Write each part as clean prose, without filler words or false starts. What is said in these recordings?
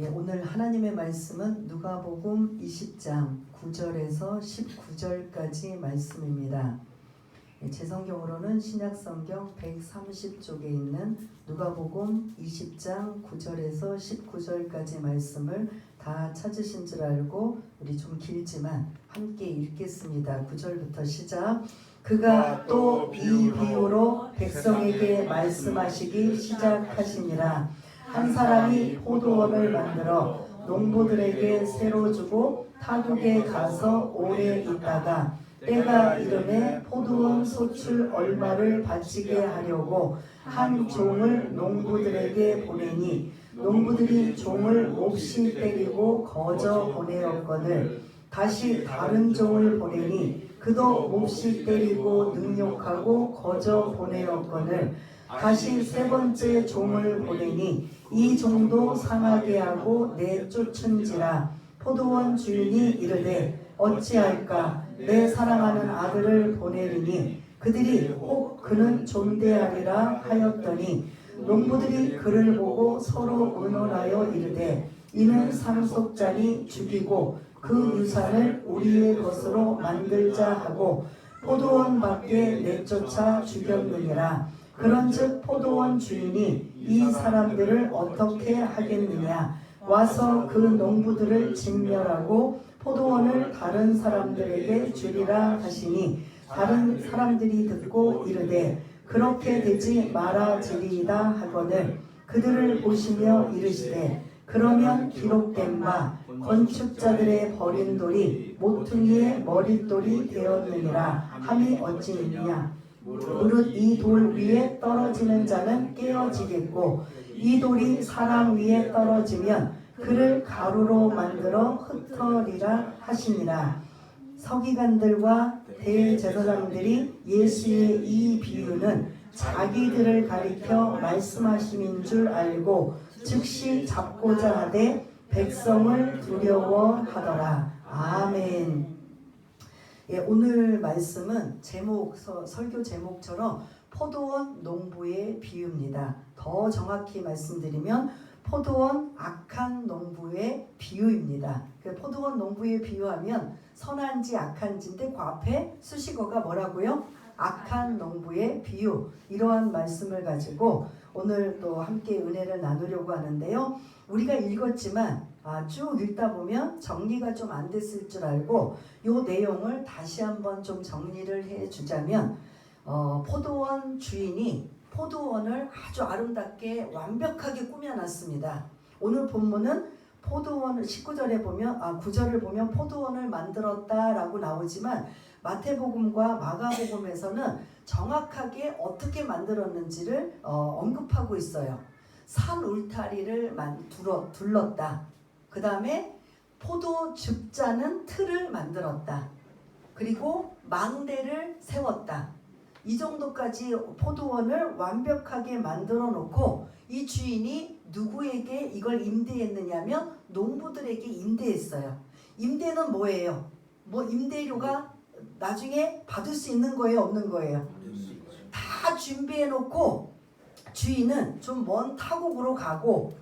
오늘 하나님의 말씀은 누가복음 20장 9절에서 19절까지 말씀입니다. 제 성경으로는 신약성경 130쪽에 있는 누가복음 20장 9절에서 19절까지 말씀을 다 찾으신 줄 알고 우리 좀 길지만 함께 읽겠습니다. 9절부터 시작. 그가 또 이 비유로 백성에게 말씀하시기 시작하시니라. 한 사람이 포도원을 만들어 농부들에게 새로 주고 타국에 가서 오래 있다가 때가 이르매 포도원 소출 얼마를 바치게 하려고 한 종을 농부들에게 보내니 농부들이 종을 몹시 때리고 거저 보내었거늘 다시 다른 종을 보내니 그도 몹시 때리고 능욕하고 거저 보내었거늘 다시 세 번째 종을 보내니 이 종도 상하게 하고 내쫓은지라. 포도원 주인이 이르되 어찌할까 내 사랑하는 아들을 보내리니 그들이 혹 그는 존대하리라 하였더니 농부들이 그를 보고 서로 의논하여 이르되 이는 상속자니 죽이고 그 유산을 우리의 것으로 만들자 하고 포도원 밖에 내쫓아 죽였느니라. 그런즉 포도원 주인이 이 사람들을 어떻게 하겠느냐. 와서 그 농부들을 진멸하고 포도원을 다른 사람들에게 주리라 하시니 다른 사람들이 듣고 이르되 그렇게 되지 말아지리이다 하거늘 그들을 보시며 이르시되 그러면 기록된 바 건축자들의 버린 돌이 모퉁이의 머릿돌이 되었느니라 함이 어찌있냐. 무릇 이 돌 위에 떨어지는 자는 깨어지겠고 이 돌이 사람 위에 떨어지면 그를 가루로 만들어 흩어리라 하시니라. 서기관들과 대제사장들이 예수의 이 비유는 자기들을 가리켜 말씀하심인 줄 알고 즉시 잡고자 하되 백성을 두려워하더라. 아멘. 오늘 말씀은 설교 제목처럼 포도원 농부의 비유입니다. 더 정확히 말씀드리면 포도원 악한 농부의 비유입니다. 포도원 농부의 비유하면 선한지 악한지인데 그 앞에 수식어가 뭐라고요? 악한 농부의 비유. 이러한 말씀을 가지고 오늘 또 함께 은혜를 나누려고 하는데요. 우리가 읽었지만 쭉 읽다 보면 정리가 좀 안 됐을 줄 알고 이 내용을 다시 한번 좀 정리를 해주자면 포도원 주인이 포도원을 아주 아름답게 완벽하게 꾸며놨습니다. 오늘 본문은 포도원을 19절에 보면 9절을 보면 포도원을 만들었다라고 나오지만 마태복음과 마가복음에서는 정확하게 어떻게 만들었는지를 언급하고 있어요. 산 울타리를 둘렀다. 그 다음에 포도 줍자는 틀을 만들었다. 그리고 망대를 세웠다. 이 정도까지 포도원을 완벽하게 만들어 놓고 이 주인이 누구에게 이걸 임대했느냐면 농부들에게 임대했어요. 임대는 뭐예요? 임대료가 나중에 받을 수 있는 거예요? 없는 거예요? 다 준비해 놓고 주인은 좀 먼 타국으로 가고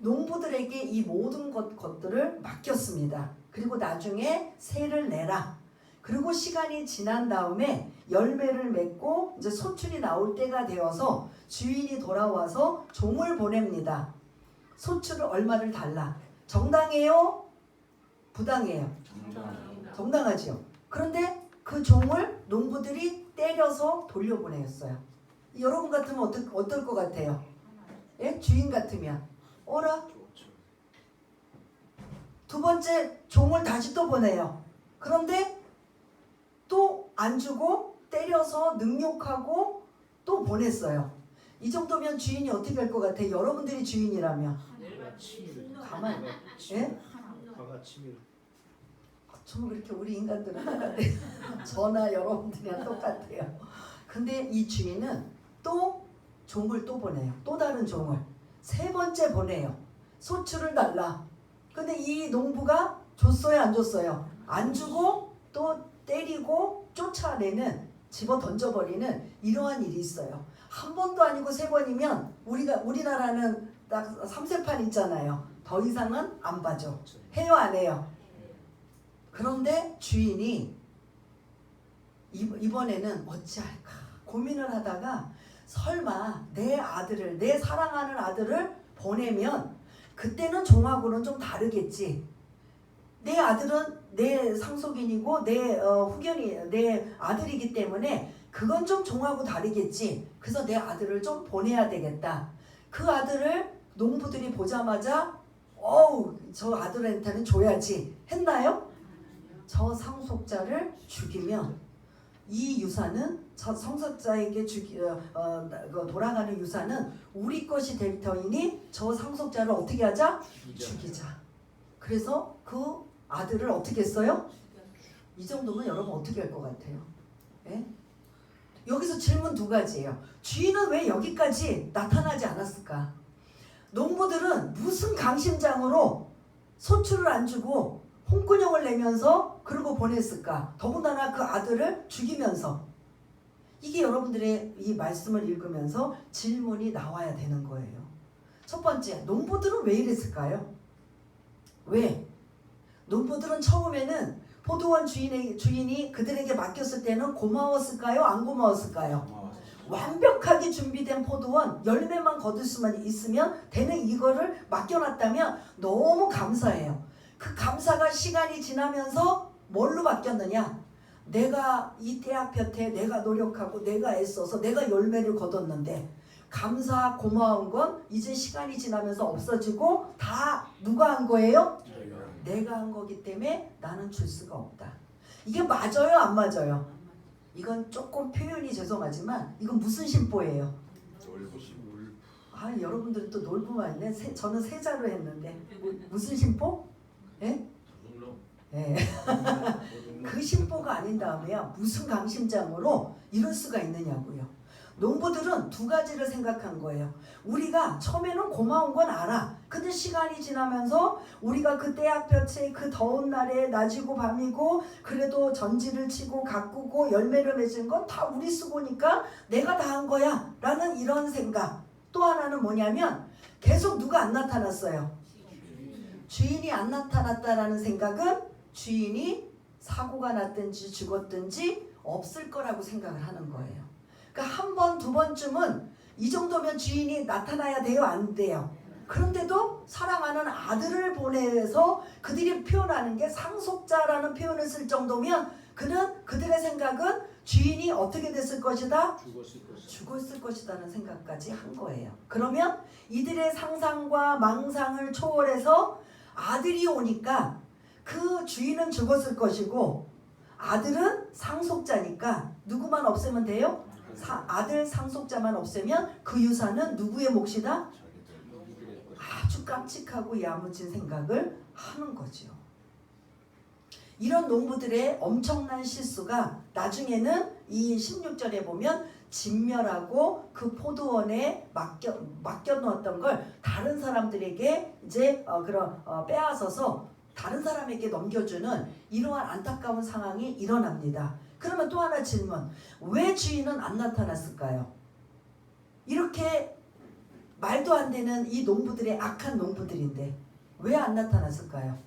농부들에게 이 모든 것들을 맡겼습니다. 그리고 나중에 세를 내라. 그리고 시간이 지난 다음에 열매를 맺고 이제 소출이 나올 때가 되어서 주인이 돌아와서 종을 보냅니다. 소출을 얼마를 달라. 정당해요? 부당해요? 정당하죠. 그런데 그 종을 농부들이 때려서 돌려보냈어요. 여러분 같으면 어떨 것 같아요? 예? 주인 같으면 어라? 두 번째 종을 다시 또 보내요. 그런데 또 안 주고 때려서 능욕하고 또 보냈어요. 이 정도면 주인이 어떻게 할 것 같아요? 여러분들이 주인이라면 가만. 예? 좀 그렇게 우리 인간들은 똑같아요. 저나 여러분들이랑 똑같아요. 근데 이 주인은 또 종을 또 보내요. 또 다른 종을 세 번째 보내요. 소출을 달라. 근데 이 농부가 줬어요, 안 줬어요? 안 주고 또 때리고 쫓아내는, 집어 던져버리는 이러한 일이 있어요. 한 번도 아니고 세 번이면 우리나라는 딱 3세판 있잖아요. 더 이상은 안 봐줘. 해요 안 해요? 그런데 주인이 이번에는 어찌할까 고민을 하다가 설마 내 아들을, 내 사랑하는 아들을 보내면 그때는 종하고는 좀 다르겠지. 내 아들은 내 상속인이고 내 후견이 내 아들이기 때문에 그건 좀 종하고 다르겠지. 그래서 내 아들을 좀 보내야 되겠다. 그 아들을 농부들이 보자마자 저 아들한테는 줘야지 했나요? 저 상속자를 죽이면 이 유산은 저 상속자에게 돌아가는 유산은 우리 것이 될 터이니 저 상속자를 어떻게 하자? 죽이자. 그래서 그 아들을 어떻게 했어요? 이 정도면 여러분 어떻게 할 것 같아요? 예? 여기서 질문 두 가지예요. 주인은 왜 여기까지 나타나지 않았을까? 농부들은 무슨 강심장으로 소출을 안 주고 홍군형을 내면서 그러고 보냈을까? 더군다나 그 아들을 죽이면서. 이게 여러분들의 이 말씀을 읽으면서 질문이 나와야 되는 거예요. 첫 번째, 농부들은 왜 이랬을까요? 왜? 농부들은 처음에는 포도원 주인이 그들에게 맡겼을 때는 고마웠을까요? 안 고마웠을까요? 완벽하게 준비된 포도원 열매만 거둘 수만 있으면 되는 이거를 맡겨놨다면 너무 감사해요. 그 감사가 시간이 지나면서 뭘로 바뀌었느냐? 내가 이 떼약볕에 내가 노력하고 내가 애써서 내가 열매를 거뒀는데 감사 고마운 건 이제 시간이 지나면서 없어지고 다 누가 한 거예요? 내가 한 거기 때문에 나는 줄 수가 없다. 이게 맞아요? 안 맞아요? 이건 조금 표현이 죄송하지만 이건 무슨 심보예요? 여러분들은 또 놀부만 있네. 저는 세자로 했는데 무슨 심보? 예? 예. 그 심보가 아닌 다음에야 무슨 강심장으로 이럴 수가 있느냐고요. 농부들은 두 가지를 생각한 거예요. 우리가 처음에는 고마운 건 알아. 근데 시간이 지나면서 우리가 그 떼약볕에 그 더운 날에 낮이고 밤이고 그래도 전지를 치고 가꾸고 열매를 맺은 건 다 우리 수고니까 내가 다 한 거야 라는 이런 생각. 또 하나는 뭐냐면 계속 누가 안 나타났어요. 주인이 안 나타났다라는 생각은 주인이 사고가 났든지 죽었든지 없을 거라고 생각을 하는 거예요. 그러니까 한 번, 두 번쯤은 이 정도면 주인이 나타나야 돼요? 안 돼요? 그런데도 사랑하는 아들을 보내서 그들이 표현하는 게 상속자라는 표현을 쓸 정도면 그들의 생각은 주인이 어떻게 됐을 것이다? 죽었을 것이다는 생각까지 한 거예요. 그러면 이들의 상상과 망상을 초월해서 아들이 오니까 그 주인은 죽었을 것이고 아들은 상속자니까 누구만 없애면 돼요? 아들 상속자만 없애면 그 유산은 누구의 몫이다? 아주 깜찍하고 야무진 생각을 하는 거죠. 이런 농부들의 엄청난 실수가 나중에는 이 16절에 보면 진멸하고 그 포도원에 맡겨놓았던 걸 다른 사람들에게 이제 빼앗아서 다른 사람에게 넘겨주는 이러한 안타까운 상황이 일어납니다. 그러면 또 하나 질문. 왜 주인은 안 나타났을까요? 이렇게 말도 안 되는 이 농부들의 악한 농부들인데 왜 안 나타났을까요?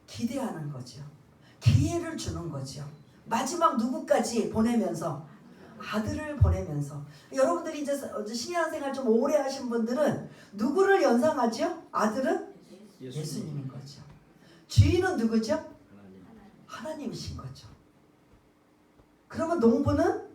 기대하는 거죠. 기회를 주는 거죠. 마지막 누구까지 보내면서? 아들을 보내면서. 여러분들이 이제 신앙생활 좀 오래 하신 분들은 누구를 연상하죠? 아들은 예수님인 거죠. 주인은 누구죠? 하나님이신 거죠. 그러면 농부는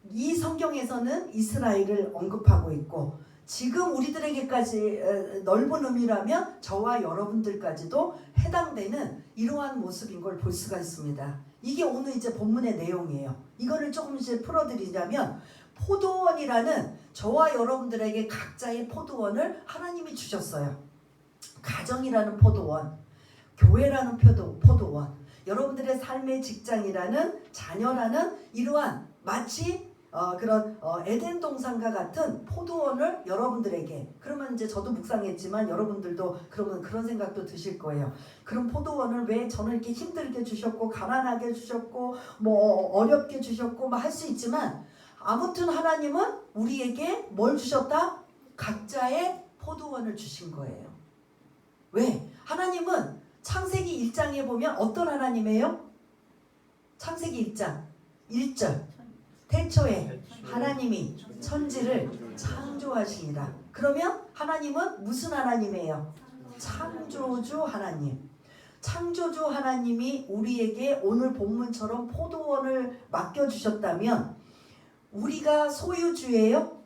이 성경에서는 이스라엘을 언급하고 있고 지금 우리들에게까지 넓은 의미라면 저와 여러분들까지도 해당되는 이러한 모습인 걸 볼 수가 있습니다. 이게 오늘 이제 본문의 내용이에요. 이거를 조금 이제 풀어드리자면 포도원이라는 저와 여러분들에게 각자의 포도원을 하나님이 주셨어요. 가정이라는 포도원, 교회라는 포도원, 여러분들의 삶의 직장이라는 자녀라는 이러한 마치 그런 에덴 동산과 같은 포도원을 여러분들에게, 그러면 이제 저도 묵상했지만 여러분들도 그러면 그런 생각도 드실 거예요. 그런 포도원을 왜 저는 이렇게 힘들게 주셨고 가난하게 주셨고 뭐 어렵게 주셨고 뭐 할 수 있지만 아무튼 하나님은 우리에게 뭘 주셨다? 각자의 포도원을 주신 거예요. 왜? 하나님은 창세기 1장에 보면 어떤 하나님이에요? 창세기 1장 1절 태초에 하나님이 천지를 창조하시니라. 그러면 하나님은 무슨 하나님이에요? 창조주 하나님. 창조주 하나님이 우리에게 오늘 본문처럼 포도원을 맡겨주셨다면 우리가 소유주예요?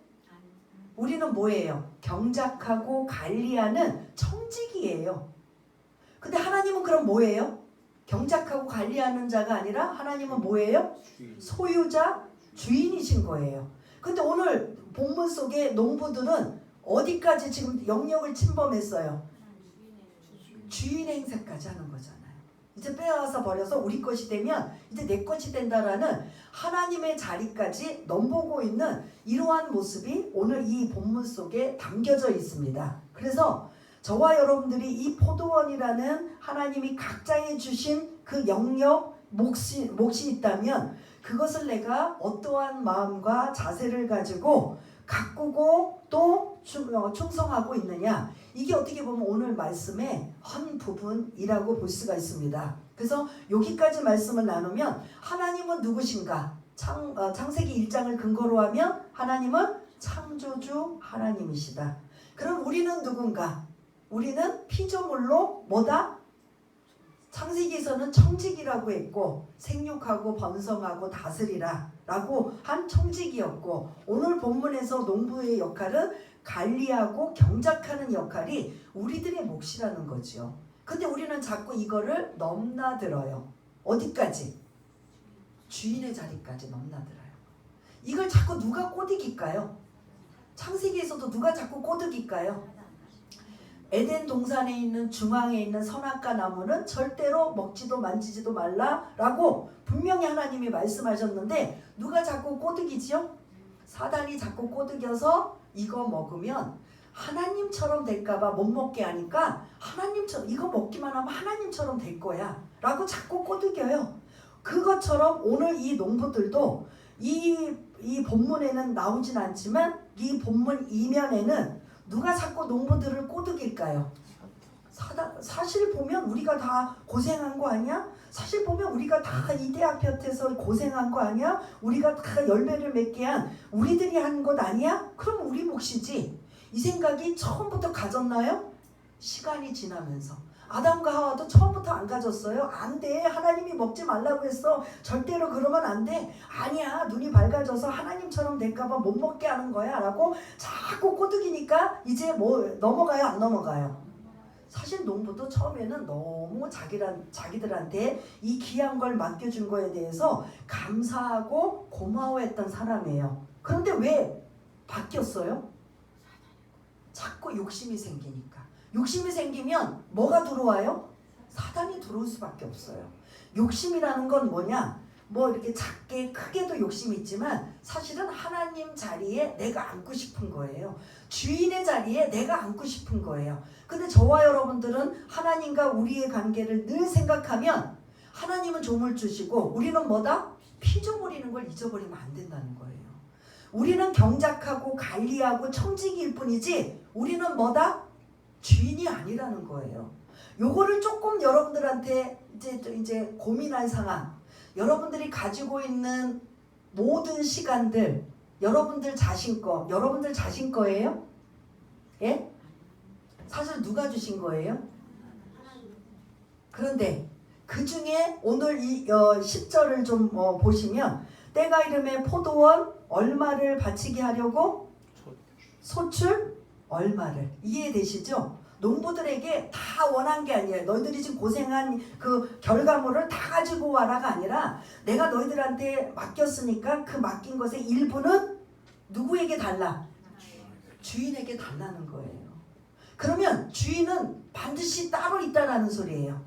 우리는 뭐예요? 경작하고 관리하는 청지기예요. 근데 하나님은 그럼 뭐예요? 경작하고 관리하는 자가 아니라 하나님은 뭐예요? 소유자, 주인이신 거예요. 근데 오늘 본문 속에 농부들은 어디까지 지금 영역을 침범했어요? 주인 행세까지 하는 거잖아요. 이제 빼앗아 버려서 우리 것이 되면 이제 내 것이 된다라는 하나님의 자리까지 넘보고 있는 이러한 모습이 오늘 이 본문 속에 담겨져 있습니다. 그래서 저와 여러분들이 이 포도원이라는 하나님이 각자에 주신 그 영역, 몫이 있다면 그것을 내가 어떠한 마음과 자세를 가지고 가꾸고 또 충성하고 있느냐, 이게 어떻게 보면 오늘 말씀의 한 부분이라고 볼 수가 있습니다. 그래서 여기까지 말씀을 나누면 하나님은 누구신가? 창세기 1장을 근거로 하면 하나님은 창조주 하나님이시다. 그럼 우리는 누군가? 우리는 피조물로 뭐다? 창세기에서는 청지기라고 했고 생육하고 번성하고 다스리라 라고 한 청지기였고, 오늘 본문에서 농부의 역할은 관리하고 경작하는 역할이 우리들의 몫이라는 거죠. 근데 우리는 자꾸 이거를 넘나들어요. 어디까지? 주인의 자리까지 넘나들어요. 이걸 자꾸 누가 꼬드길까요? 창세기에서도 누가 자꾸 꼬드길까요? 에덴 동산에 있는 중앙에 있는 선악과 나무는 절대로 먹지도 만지지도 말라라고 분명히 하나님이 말씀하셨는데 누가 자꾸 꼬드기지요? 사단이 자꾸 꼬드겨서 이거 먹으면 하나님처럼 될까봐 못 먹게 하니까 하나님처럼, 이거 먹기만 하면 하나님처럼 될 거야 라고 자꾸 꼬드겨요. 그것처럼 오늘 이 농부들도 이 본문에는 나오진 않지만 이 본문 이면에는 누가 자꾸 농부들을 꼬드길까요? 사실 보면 우리가 다 고생한 거 아니야? 사실 보면 우리가 다 이 대학 곁에서 고생한 거 아니야? 우리가 다 열매를 맺게 한 우리들이 한 것 아니야? 그럼 우리 몫이지. 이 생각이 처음부터 가졌나요? 시간이 지나면서. 아담과 하와도 처음부터 안 가졌어요. 안 돼. 하나님이 먹지 말라고 했어. 절대로 그러면 안 돼. 아니야. 눈이 밝아져서 하나님처럼 될까봐 못 먹게 하는 거야 라고 자꾸 꼬드기니까 이제 뭐 넘어가요? 안 넘어가요? 사실 농부도 처음에는 너무 자기들한테 이 귀한 걸 맡겨준 거에 대해서 감사하고 고마워했던 사람이에요. 그런데 왜 바뀌었어요? 자꾸 욕심이 생기니까. 욕심이 생기면 뭐가 들어와요? 사단이 들어올 수밖에 없어요. 욕심이라는 건 뭐냐? 뭐 이렇게 작게 크게도 욕심이 있지만 사실은 하나님 자리에 내가 앉고 싶은 거예요. 주인의 자리에 내가 앉고 싶은 거예요. 근데 저와 여러분들은 하나님과 우리의 관계를 늘 생각하면 하나님은 조물주시고 우리는 뭐다? 피조물이는 걸 잊어버리면 안 된다는 거예요. 우리는 경작하고 관리하고 청지기일 뿐이지 우리는 뭐다? 주인이 아니라는 거예요. 요거를 조금 여러분들한테 이제 고민할 상황, 여러분들이 가지고 있는 모든 시간들 여러분들 자신 거예요? 예? 사실 누가 주신 거예요? 그런데 그 중에 오늘 이 10절을 좀 보시면 때가 이름에 포도원 얼마를 바치게 하려고? 소출 얼마를. 이해되시죠? 농부들에게 다 원한 게 아니에요. 너희들이 지금 고생한 그 결과물을 다 가지고 와라가 아니라 내가 너희들한테 맡겼으니까 그 맡긴 것의 일부는 누구에게 달라? 주인에게 달라는 거예요. 그러면 주인은 반드시 따로 있다라는 소리예요.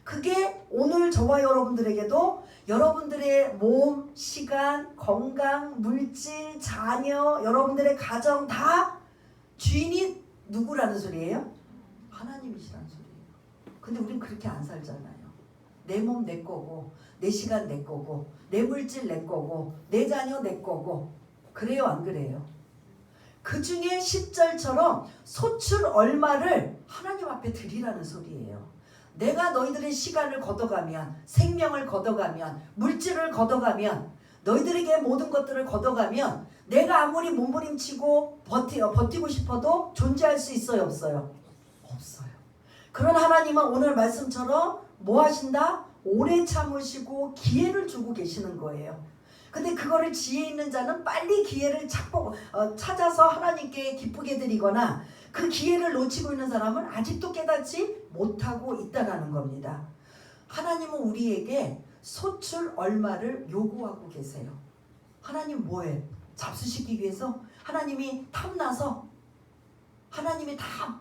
그게 오늘 저와 여러분들에게도 여러분들의 몸, 시간, 건강, 물질, 자녀, 여러분들의 가정 다 주인이 누구라는 소리예요? 하나님이시라는 소리예요. 근데 우린 그렇게 안 살잖아요. 내 몸 내 거고, 내 시간 내 거고, 내 물질 내 거고, 내 자녀 내 거고. 그래요, 안 그래요? 그 중에 10절처럼 소출 얼마를 하나님 앞에 드리라는 소리예요. 내가 너희들의 시간을 걷어가면, 생명을 걷어가면, 물질을 걷어가면, 너희들에게 모든 것들을 걷어가면 내가 아무리 몸부림치고 버티고 싶어도 존재할 수 있어요, 없어요? 없어요. 그런 하나님은 오늘 말씀처럼 뭐 하신다? 오래 참으시고 기회를 주고 계시는 거예요. 근데 그거를 지혜 있는 자는 빨리 기회를 찾아서 하나님께 기쁘게 드리거나 그 기회를 놓치고 있는 사람은 아직도 깨닫지 못하고 있다는 겁니다. 하나님은 우리에게 소출 얼마를 요구하고 계세요. 하나님 뭐해? 잡수시키기 위해서? 하나님이 탐나서? 하나님이 다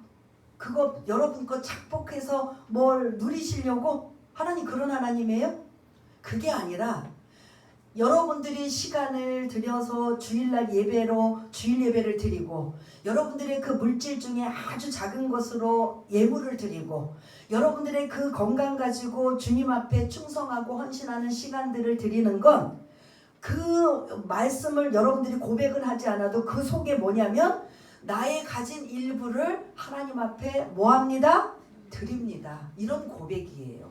그거 여러분 거 착복해서 뭘 누리시려고? 하나님 그런 하나님이에요? 그게 아니라 여러분들이 시간을 들여서 주일날 예배로 주일 예배를 드리고 여러분들의 그 물질 중에 아주 작은 것으로 예물을 드리고 여러분들의 그 건강 가지고 주님 앞에 충성하고 헌신하는 시간들을 드리는 건 그 말씀을 여러분들이 고백은 하지 않아도 그 속에 뭐냐면 나의 가진 일부를 하나님 앞에 뭐합니다? 드립니다. 이런 고백이에요.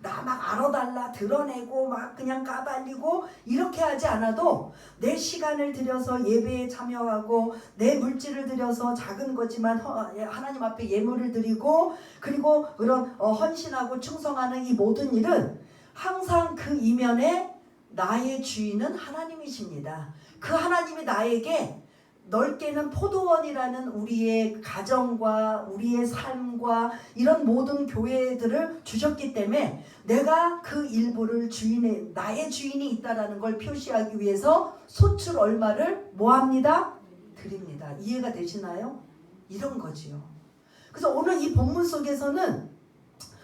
나 막 알아달라 드러내고 막 그냥 까발리고 이렇게 하지 않아도 내 시간을 들여서 예배에 참여하고 내 물질을 들여서 작은 거지만 하나님 앞에 예물을 드리고 그리고 그런 헌신하고 충성하는 이 모든 일은 항상 그 이면에 나의 주인은 하나님이십니다. 그 하나님이 나에게 넓게는 포도원이라는 우리의 가정과 우리의 삶과 이런 모든 교회들을 주셨기 때문에 내가 그 일부를 나의 주인이 있다라는 걸 표시하기 위해서 소출 얼마를 뭐합니다? 드립니다. 이해가 되시나요? 이런 거지요. 그래서 오늘 이 본문 속에서는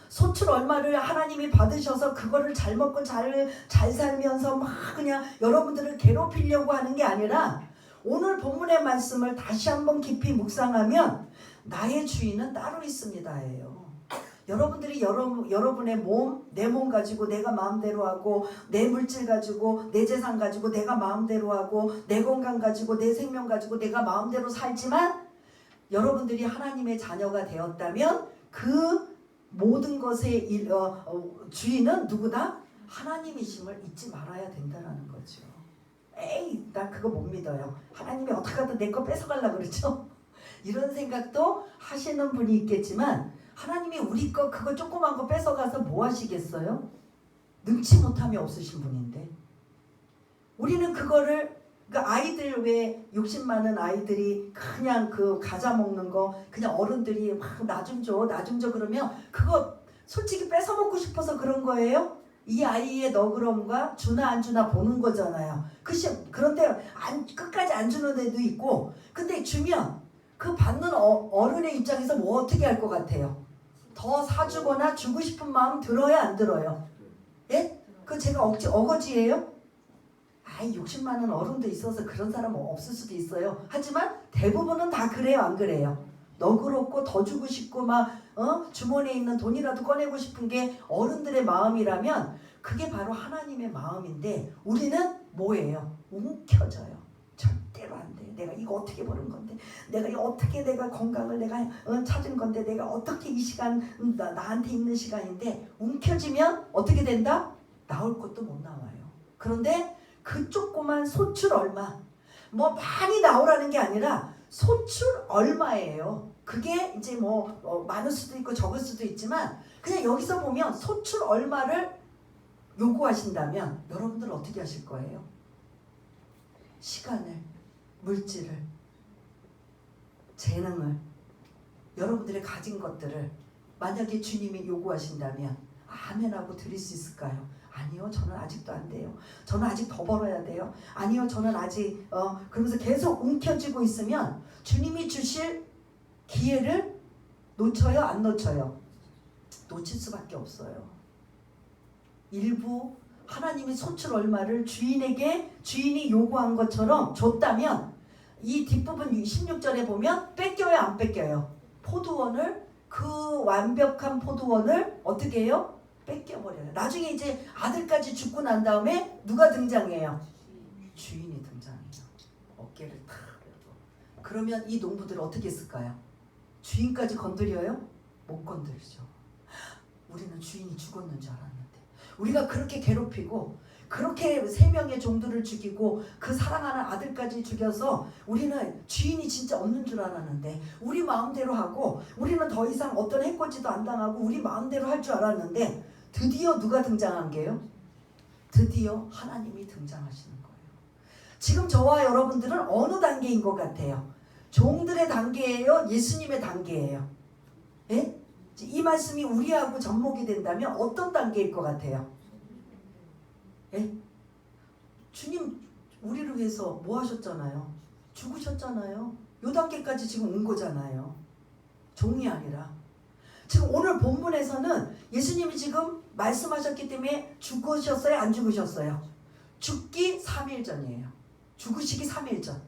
소출 얼마를 하나님이 받으셔서 그거를 잘 먹고 잘 살면서 막 그냥 여러분들을 괴롭히려고 하는 게 아니라 오늘 본문의 말씀을 다시 한번 깊이 묵상하면 나의 주인은 따로 있습니다예요. 여러분들이 여러분의 몸, 내 몸 가지고 내가 마음대로 하고 내 물질 가지고 내 재산 가지고 내가 마음대로 하고 내 건강 가지고 내 생명 가지고 내가 마음대로 살지만 여러분들이 하나님의 자녀가 되었다면 그 모든 것의 주인은 누구다? 하나님이심을 잊지 말아야 된다는 거죠. 에이 나 그거 못 믿어요. 하나님이 어떻게 하든 내 거 뺏어가려고 그러죠. 이런 생각도 하시는 분이 있겠지만 하나님이 우리 거 그거 조그만 거 뺏어가서 뭐 하시겠어요? 능치 못함이 없으신 분인데 우리는 그거를 그 아이들 왜 욕심 많은 아이들이 그냥 그 과자 먹는 거 그냥 어른들이 막 나 좀 줘 그러면 그거 솔직히 뺏어 먹고 싶어서 그런 거예요? 이 아이의 너그러움과 주나 안 주나 보는 거잖아요. 그런데 끝까지 안 주는 애도 있고 근데 주면 그 받는 어른의 입장에서 뭐 어떻게 할 것 같아요? 더 사주거나 주고 싶은 마음 들어요 안 들어요? 예? 그 제가 어거지예요? 욕심 많은 어른도 있어서 그런 사람은 없을 수도 있어요. 하지만 대부분은 다 그래요 안 그래요? 너그럽고 더 주고 싶고 막 주머니에 있는 돈이라도 꺼내고 싶은 게 어른들의 마음이라면 그게 바로 하나님의 마음인데 우리는 뭐예요? 움켜져요. 절대로 안 돼. 내가 이거 어떻게 버는 건데 내가 이거 어떻게 내가 건강을 내가 찾은 건데 내가 어떻게 이 시간 나한테 있는 시간인데 움켜지면 어떻게 된다? 나올 것도 못 나와요. 그런데 그 조그만 소출 얼마 뭐 많이 나오라는 게 아니라 소출 얼마예요. 그게 이제 뭐 많을 수도 있고 적을 수도 있지만 그냥 여기서 보면 소출 얼마를 요구하신다면 여러분들 어떻게 하실 거예요? 시간을, 물질을, 재능을, 여러분들의 가진 것들을 만약에 주님이 요구하신다면 아멘하고 드릴 수 있을까요? 아니요, 저는 아직도 안 돼요. 저는 아직 더 벌어야 돼요. 아니요, 저는 아직 그러면서 계속 움켜쥐고 있으면 주님이 주실 기회를 놓쳐요, 안 놓쳐요? 놓칠 수밖에 없어요. 일부 하나님이 소출 얼마를 주인이 요구한 것처럼 줬다면 이 뒷부분 16절에 보면 뺏겨요, 안 뺏겨요? 포도원을 그 완벽한 포도원을 어떻게 해요? 뺏겨버려요. 나중에 이제 아들까지 죽고 난 다음에 누가 등장해요? 주인이 등장해요. 어깨를 탁 펴고 그러면 이 농부들은 어떻게 했을까요? 주인까지 건드려요? 못 건드리죠. 우리는 주인이 죽었는 줄 알았는데, 우리가 그렇게 괴롭히고 그렇게 3명의 종들을 죽이고 그 사랑하는 아들까지 죽여서 우리는 주인이 진짜 없는 줄 알았는데, 우리 마음대로 하고 우리는 더 이상 어떤 해코지도 안 당하고 우리 마음대로 할 줄 알았는데, 드디어 누가 등장한 게요? 드디어 하나님이 등장하시는 거예요. 지금 저와 여러분들은 어느 단계인 것 같아요? 종들의 단계예요? 예수님의 단계예요? 예? 이 말씀이 우리하고 접목이 된다면 어떤 단계일 것 같아요? 예? 주님 우리를 위해서 뭐 하셨잖아요? 죽으셨잖아요. 요 단계까지 지금 온 거잖아요. 종이 아니라. 지금 오늘 본문에서는 예수님이 지금 말씀하셨기 때문에 죽으셨어요? 안 죽으셨어요? 죽기 3일 전이에요. 죽으시기 3일 전.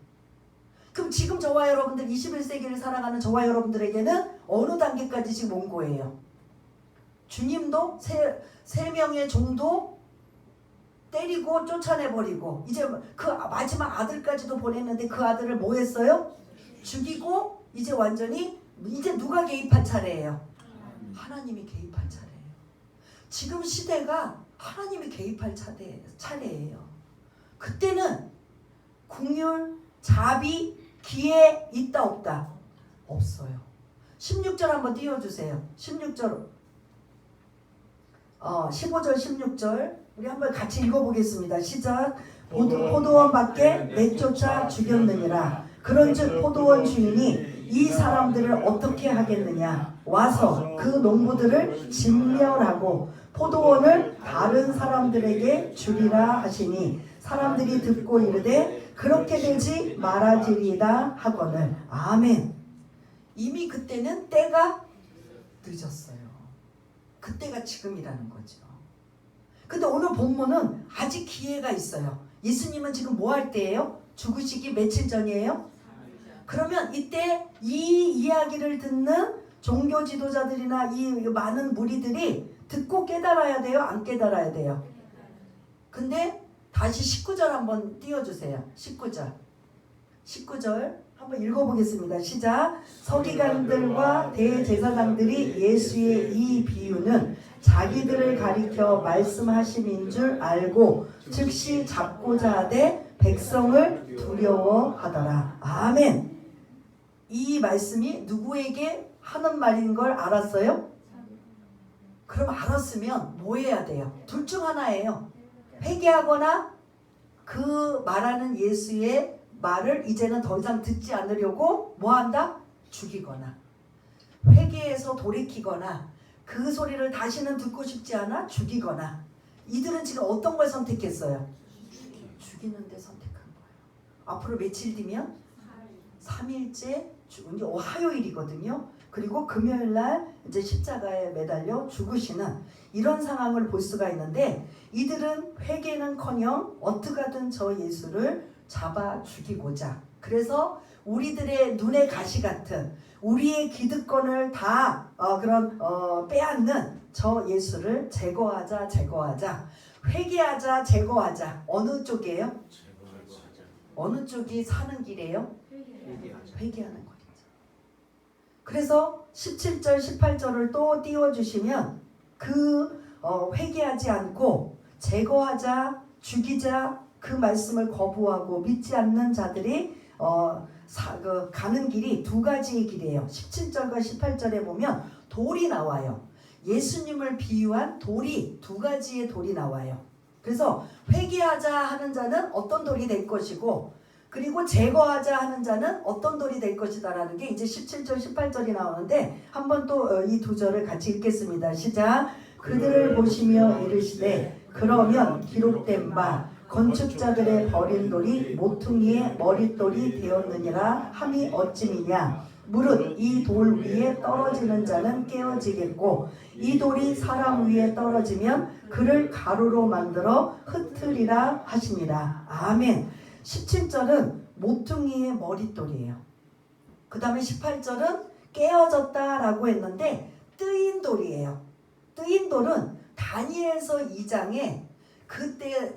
그럼 지금 저와 여러분들 21세기를 살아가는 저와 여러분들에게는 어느 단계까지 지금 온 거예요? 주님도 세 명의 종도 때리고 쫓아내버리고 이제 그 마지막 아들까지도 보냈는데 그 아들을 뭐 했어요? 죽이고 이제 완전히 이제 누가 개입한 차례예요? 하나님이 개입한 차례예요. 지금 시대가 하나님이 개입할 차례예요. 그때는 긍휼, 자비, 기회 있다 없다? 없어요. 16절 한번 띄워주세요. 16절 15절 16절 우리 한번 같이 읽어보겠습니다. 시작. 포도원 밖에 내쫓아 죽였느니라. 그런즉 포도원 주인이 이 사람들을 어떻게 하겠느냐. 와서 그 농부들을 진멸하고 포도원을 다른 사람들에게 주리라 하시니 사람들이 듣고 이르되 그렇게 되지 말아지리다 하거늘. 아멘. 이미 그때는 때가 늦었어요. 그때가 지금이라는 거죠. 근데 오늘 본문은 아직 기회가 있어요. 예수님은 지금 뭐 할 때예요? 죽으시기 며칠 전이에요? 그러면 이때 이 이야기를 듣는 종교 지도자들이나 이 많은 무리들이 듣고 깨달아야 돼요? 안 깨달아야 돼요? 근데 다시 19절 한번 띄워주세요. 19절 한번 읽어보겠습니다. 시작. 서기관들과 대제사장들이 예수의 이 비유는 자기들을 가리켜 말씀하심인 줄 알고 즉시 잡고자 하되 백성을 두려워하더라. 아멘. 이 말씀이 누구에게 하는 말인 걸 알았어요? 그럼 알았으면 뭐 해야 돼요? 둘 중 하나예요. 회개하거나 그 말하는 예수의 말을 이제는 더 이상 듣지 않으려고 뭐 한다? 죽이거나, 회개해서 돌이키거나, 그 소리를 다시는 듣고 싶지 않아 죽이거나. 이들은 지금 어떤 걸 선택했어요? 죽이는 데 선택한 거예요. 앞으로 며칠 뒤면 3일째 이제 화요일이거든요. 그리고 금요일날 이제 십자가에 매달려 죽으시는 이런 상황을 볼 수가 있는데, 이들은 회개는커녕 어떻게 하든 저 예수를 잡아 죽이고자, 그래서 우리들의 눈의 가시 같은 우리의 기득권을 다 빼앗는 저 예수를 제거하자. 회개하자, 제거하자. 어느 쪽이에요? 어느 쪽이 사는 길이에요? 회개하는 거죠. 그래서 17절 18절을 또 띄워주시면 회개하지 않고 제거하자, 죽이자 그 말씀을 거부하고 믿지 않는 자들이 가는 길이 두 가지의 길이에요. 17절과 18절에 보면 돌이 나와요. 예수님을 비유한 돌이, 두 가지의 돌이 나와요. 그래서 회개하자 하는 자는 어떤 돌이 될 것이고, 그리고 제거하자 하는 자는 어떤 돌이 될 것이다라는 게 이제 17절 18절이 나오는데, 한번 또 이 두 절을 같이 읽겠습니다. 시작. 그들을 보시며 이르시되 그러면 기록된 바 건축자들의 버린 돌이 모퉁이의 머릿돌이 되었느니라 함이 어찌미냐. 무릇 이 돌 위에 떨어지는 자는 깨어지겠고 이 돌이 사람 위에 떨어지면 그를 가루로 만들어 흩으리라 하십니다. 아멘. 17절은 모퉁이의 머릿돌이에요. 그 다음에 18절은 깨어졌다라고 했는데 뜨인 돌이에요. 뜨인 돌은 다니엘서 2장에 그때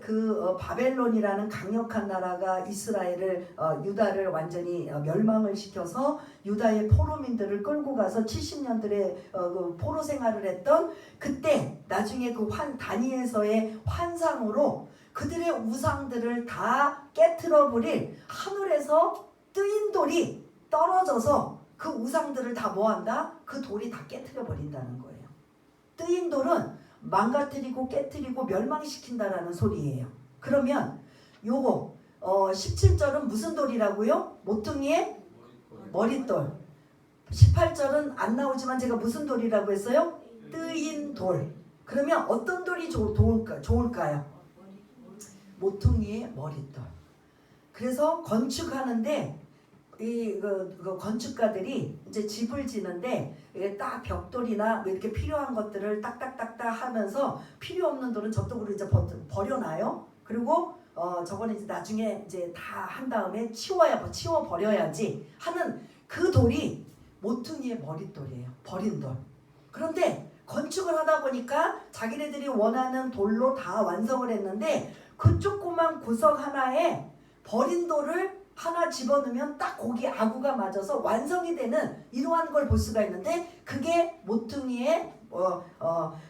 바벨론이라는 강력한 나라가 이스라엘을 유다를 완전히 멸망을 시켜서 유다의 포로민들을 끌고 가서 70년들의 그 포로 생활을 했던 그때 나중에 그 다니엘서의 환상으로 그들의 우상들을 다 깨트려 버릴 하늘에서 뜨인 돌이 떨어져서 그 우상들을 다 뭐한다? 그 돌이 다 깨트려 버린다는 거예요. 뜨인 돌은 망가뜨리고 깨트리고 멸망시킨다라는 소리예요. 그러면 요거 17절은 무슨 돌이라고요? 모퉁이의 머릿돌. 18절은 안 나오지만 제가 무슨 돌이라고 했어요? 뜨인 돌. 그러면 어떤 돌이 좋을까요? 모퉁이의 머릿돌. 그래서 건축하는데 그 건축가들이 이제 집을 지는데 딱 벽돌이나 이렇게 필요한 것들을 딱딱딱딱 하면서 필요 없는 돌은 저쪽으로 이제 버려놔요. 그리고 저거는 이제 나중에 이제 다 한 다음에 치워 버려야지 하는 그 돌이 모퉁이의 머릿돌이에요. 버린 돌. 그런데 건축을 하다 보니까 자기네들이 원하는 돌로 다 완성을 했는데 그 조그만 구석 하나에 버린 돌을 하나 집어넣으면 딱 거기 아구가 맞아서 완성이 되는 이러한 걸 볼 수가 있는데 그게 모퉁이의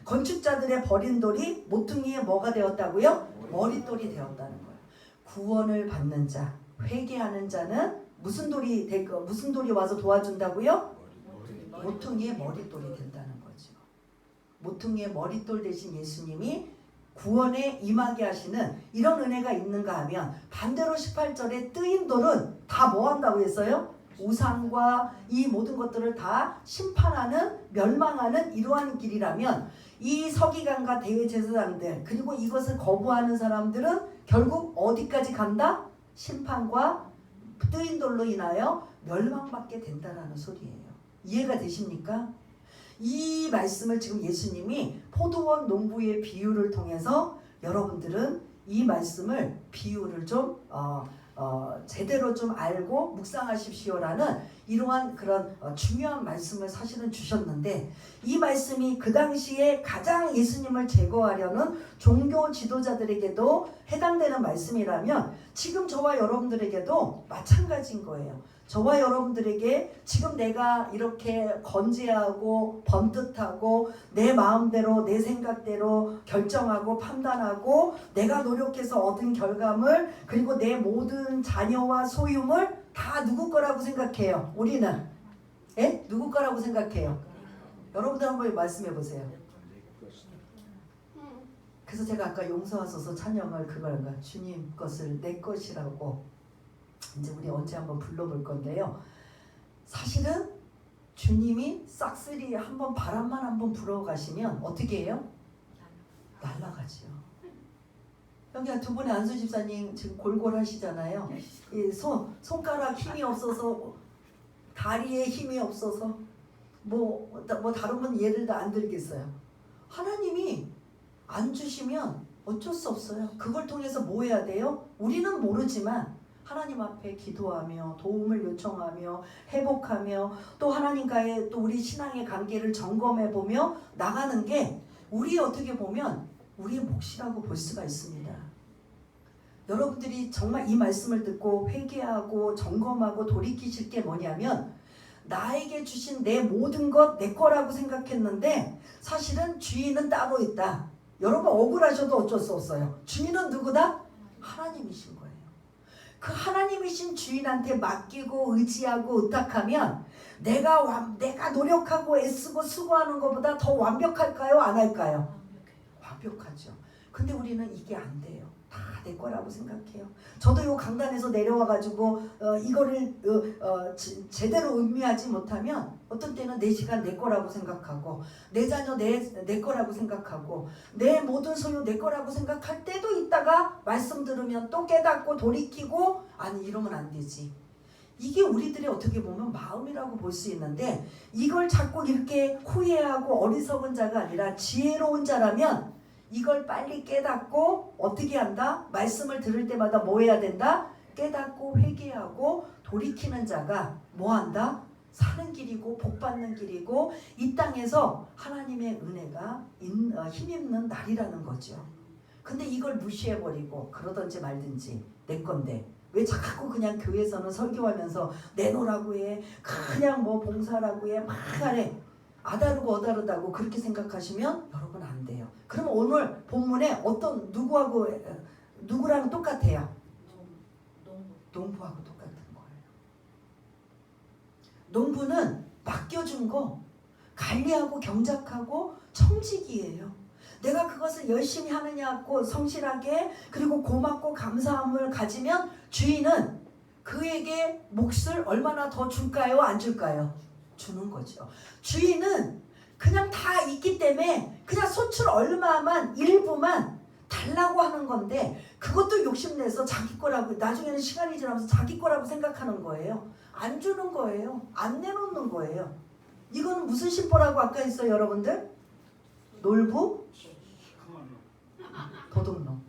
건축자들의 버린 돌이 모퉁이의 뭐가 되었다고요? 머릿돌이 되었다는 거예요. 구원을 받는 자, 회개하는 자는 무슨 돌이 와서 도와준다고요? 모퉁이의 머릿돌이 된다는 거죠. 모퉁이의 머릿돌 대신 예수님이 구원에 임하게 하시는 이런 은혜가 있는가 하면 반대로 18절에 뜨인 돌은 다 뭐 한다고 했어요? 우상과 이 모든 것들을 다 심판하는 멸망하는 이러한 길이라면 이 서기관과 대제사장들 그리고 이것을 거부하는 사람들은 결국 어디까지 간다? 심판과 뜨인 돌로 인하여 멸망받게 된다라는 소리예요. 이해가 되십니까? 이 말씀을 지금 예수님이 포도원 농부의 비유를 통해서 여러분들은 이 말씀을 비유를 좀 제대로 좀 알고 묵상하십시오라는 이러한 그런 중요한 말씀을 사실은 주셨는데 이 말씀이 그 당시에 가장 예수님을 제거하려는 종교 지도자들에게도 해당되는 말씀이라면 지금 저와 여러분들에게도 마찬가지인 거예요. 저와 여러분들에게 지금 내가 이렇게 건재하고 번듯하고 내 마음대로 내 생각대로 결정하고 판단하고 내가 노력해서 얻은 결과물 그리고 내 모든 자녀와 소유물 다 누구 거라고 생각해요? 우리는 누구 거라고 생각해요? 여러분들 한번 말씀해 보세요. 그래서 제가 아까 용서하소서 찬양을 그거인가 주님 것을 내 것이라고 이제 우리 언제 한번 불러볼 건데요. 사실은 주님이 싹쓸이 한번 바람만 한번 불어가시면 어떻게 해요? 날아가죠. 여기 두 분의 안수 집사님 지금 골골하시잖아요. 이 손가락 힘이 없어서 다리에 힘이 없어서 뭐 다른 분 예를 다 안 들겠어요. 하나님이 안 주시면 어쩔 수 없어요. 그걸 통해서 뭐 해야 돼요? 우리는 모르지만 하나님 앞에 기도하며 도움을 요청하며 회복하며 또 하나님과의 또 우리 신앙의 관계를 점검해보며 나가는 게 우리 어떻게 보면 우리의 몫이라고 볼 수가 있습니다. 여러분들이 정말 이 말씀을 듣고 회개하고 점검하고 돌이키실 게 뭐냐면 나에게 주신 내 모든 것 내 거라고 생각했는데 사실은 주인은 따로 있다. 여러분 억울하셔도 어쩔 수 없어요. 주인은 누구다? 하나님이신 거예요. 그 하나님이신 주인한테 맡기고 의지하고 의탁하면 내가 노력하고 애쓰고 수고하는 것보다 더 완벽할까요? 안 할까요? 완벽하죠. 근데 우리는 이게 안 돼요. 다 내 거라고 생각해요. 저도 요 강단에서 내려와가지고 이거를 제대로 음미하지 못하면 어떤 때는 내 시간 내 거라고 생각하고 내 자녀 내 거라고 생각하고 내 모든 소유 내 거라고 생각할 때도 있다가 말씀 들으면 또 깨닫고 돌이키고 아니 이러면 안 되지. 이게 우리들의 어떻게 보면 마음이라고 볼 수 있는데 이걸 자꾸 이렇게 후회하고 어리석은 자가 아니라 지혜로운 자라면 이걸 빨리 깨닫고 어떻게 한다? 말씀을 들을 때마다 뭐 해야 된다? 깨닫고 회개하고 돌이키는 자가 뭐 한다? 사는 길이고 복받는 길이고 이 땅에서 하나님의 은혜가 힘입는 날이라는 거죠. 근데 이걸 무시해버리고 그러든지 말든지 내 건데 왜 자꾸 그냥 교회에서는 설교하면서 내놓으라고 해, 그냥 뭐 봉사라고 해, 막 하래. 아다르고 어다르다고 그렇게 생각하시면 여러분 안 돼요. 그러면 오늘 본문에 어떤 누구랑 똑같아요? 농부하고 똑같은 거예요. 농부는 맡겨준 거 관리하고 경작하고 청직이에요. 내가 그것을 열심히 하느냐고 성실하게 그리고 고맙고 감사함을 가지면 주인은 그에게 몫을 얼마나 더 줄까요? 안 줄까요? 주는 거죠. 주인은 그냥 다 있기 때문에 그냥 소출 얼마만 일부만 달라고 하는 건데 그것도 욕심내서 자기 거라고 나중에는 시간이 지나면서 자기 거라고 생각하는 거예요. 안 주는 거예요. 안 내놓는 거예요. 이거는 무슨 심보라고 아까 했어요 여러분들? 놀부? 도둑놈.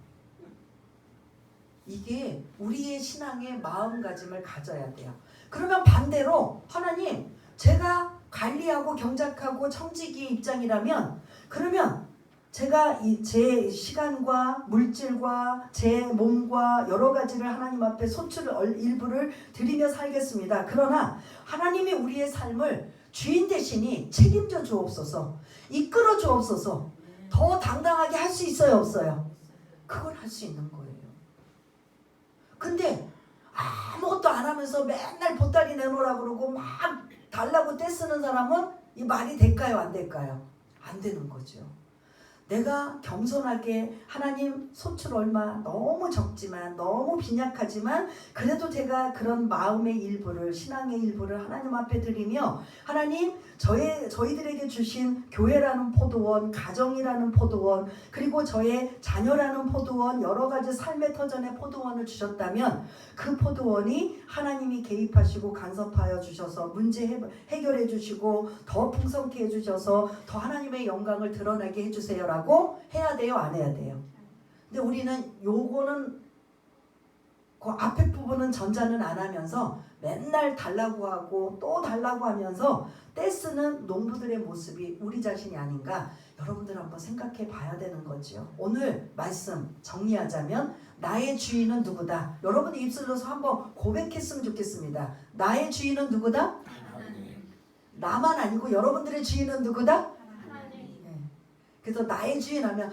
이게 우리의 신앙의 마음가짐을 가져야 돼요. 그러면 반대로 하나님 제가 관리하고 경작하고 청지기 입장이라면 그러면 제가 제 시간과 물질과 제 몸과 여러 가지를 하나님 앞에 소출을 일부를 드리며 살겠습니다. 그러나 하나님이 우리의 삶을 주인 대신이 책임져 주옵소서, 이끌어 주옵소서. 더 당당하게 할 수 있어요 없어요? 그걸 할 수 있는 거예요. 근데 아무것도 안 하면서 맨날 보따리 내놓으라 그러고 막 달라고 떼쓰는 사람은 이 말이 될까요 안 될까요? 안 되는 거죠. 내가 겸손하게 하나님 소출 얼마 너무 적지만 너무 빈약하지만 그래도 제가 그런 마음의 일부를 신앙의 일부를 하나님 앞에 드리며 하나님 저희들에게 주신 교회라는 포도원, 가정이라는 포도원, 그리고 저의 자녀라는 포도원, 여러 가지 삶의 터전의 포도원을 주셨다면 그 포도원이 하나님이 개입하시고 간섭하여 주셔서 문제 해결해 주시고 더 풍성케 해주셔서 더 하나님의 영광을 드러나게 해주세요라고 해야 돼요 안 해야 돼요? 근데 우리는 요거는 그 앞에 부분은 전자는 안 하면서 맨날 달라고 하고 또 달라고 하면서 떼쓰는 농부들의 모습이 우리 자신이 아닌가 여러분들 한번 생각해 봐야 되는 거죠. 오늘 말씀 정리하자면 나의 주인은 누구다. 여러분이 입술로서 한번 고백했으면 좋겠습니다. 나의 주인은 누구다? 나만 아니고 여러분들의 주인은 누구다? 그래서 나의 주인 하면